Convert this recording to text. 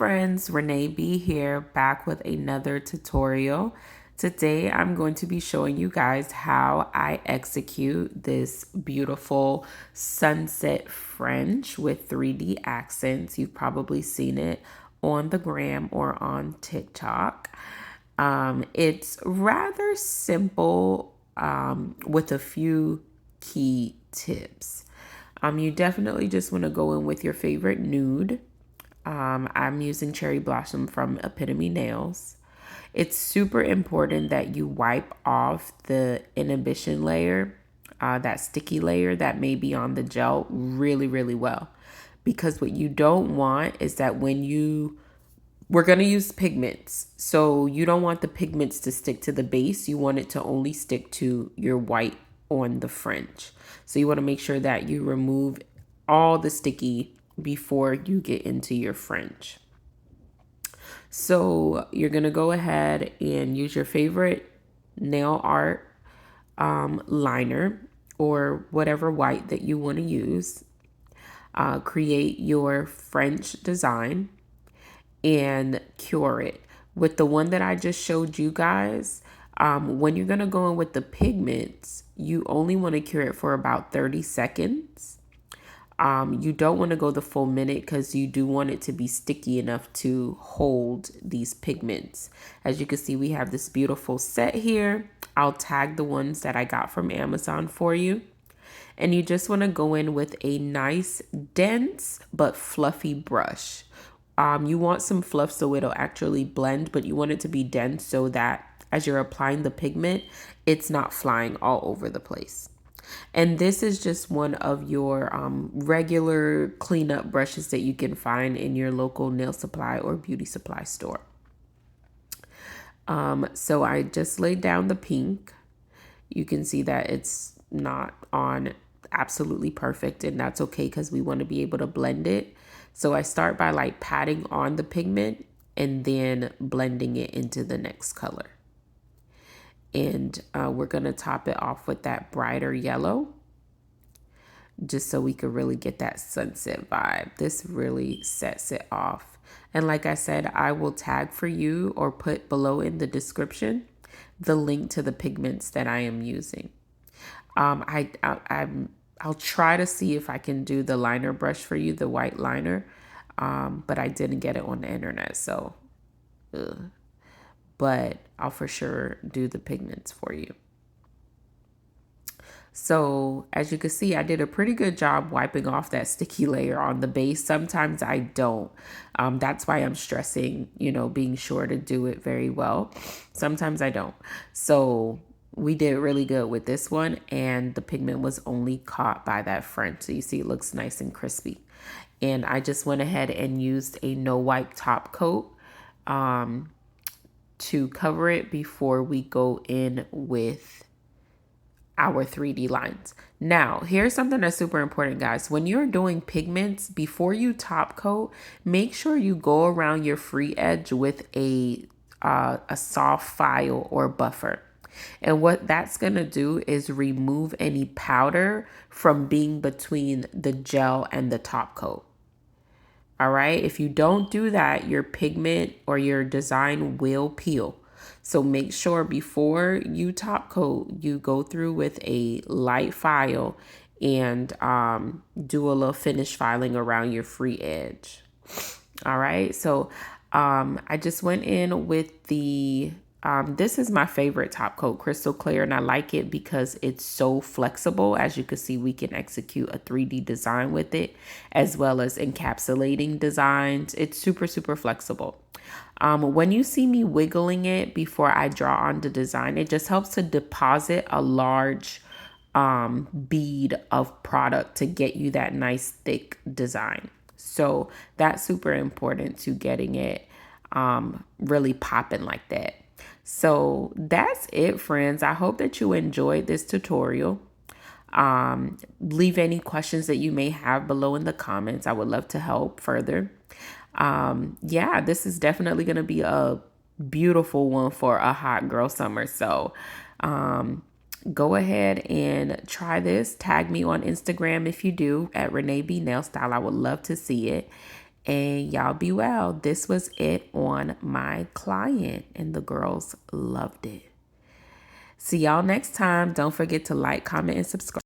friends, Renee B here, back with another tutorial. Today I'm going to be showing you guys how I execute this beautiful sunset French with 3D accents. You've probably seen it on the gram or on TikTok. It's rather simple with a few key tips. You definitely just want to go in with your favorite nude. I'm using Cherry Blossom from Epitome Nails. It's super important that you wipe off the inhibition layer, that sticky layer that may be on the gel really, really well. Because what you don't want is that we're going to use pigments. So you don't want the pigments to stick to the base. You want it to only stick to your white on the French. So you want to make sure that you remove all the sticky before you get into your French. So you're going to go ahead and use your favorite nail art liner or whatever white that you want to use. Create your French design and cure it. With the one that I just showed you guys, when you're going to go in with the pigments, you only want to cure it for about 30 seconds. You don't want to go the full minute because you do want it to be sticky enough to hold these pigments. As you can see, we have this beautiful set here. I'll tag the ones that I got from Amazon for you. And you just want to go in with a nice, dense, but fluffy brush. You want some fluff so it'll actually blend, but you want it to be dense so that as you're applying the pigment, it's not flying all over the place. And this is just one of your regular cleanup brushes that you can find in your local nail supply or beauty supply store. So I just laid down the pink. You can see that it's not on absolutely perfect, and that's okay because we want to be able to blend it. So I start by like patting on the pigment and then blending it into the next color. And we're going to top it off with that brighter yellow just so we could really get that sunset vibe. This really sets it off. And like I said, I will tag for you or put below in the description the link to the pigments that I am using. I'll try to see if I can do the liner brush for you, the white liner, but I didn't get it on the internet, so but I'll for sure do the pigments for you. So as you can see, I did a pretty good job wiping off that sticky layer on the base. Sometimes I don't. That's why I'm stressing, being sure to do it very well. Sometimes I don't. So we did really good with this one, and the pigment was only caught by that French. So you see it looks nice and crispy. And I just went ahead and used a no wipe top coat to cover it before we go in with our 3D lines. Now, here's something that's super important, guys. When you're doing pigments, before you top coat, make sure you go around your free edge with a soft file or buffer. And what that's going to do is remove any powder from being between the gel and the top coat. All right. If you don't do that, your pigment or your design will peel. So make sure before you top coat, you go through with a light file and do a little finish filing around your free edge. All right. So I just went in with the this is my favorite top coat, Crystal Clear, and I like it because it's so flexible. As you can see, we can execute a 3D design with it, as well as encapsulating designs. It's super, super flexible. When you see me wiggling it before I draw on the design, it just helps to deposit a large bead of product to get you that nice thick design. So that's super important to getting it really popping like that. So that's it, friends. I hope that you enjoyed this tutorial. Leave any questions that you may have below in the comments. I would love to help further. Yeah, this is definitely going to be a beautiful one for a hot girl summer. So go ahead and try this. Tag me on Instagram if you do at Renee B Nail Style. I would love to see it. And y'all be well. This was it on my client, and the girls loved it. See y'all next time. Don't forget to like, comment, and subscribe.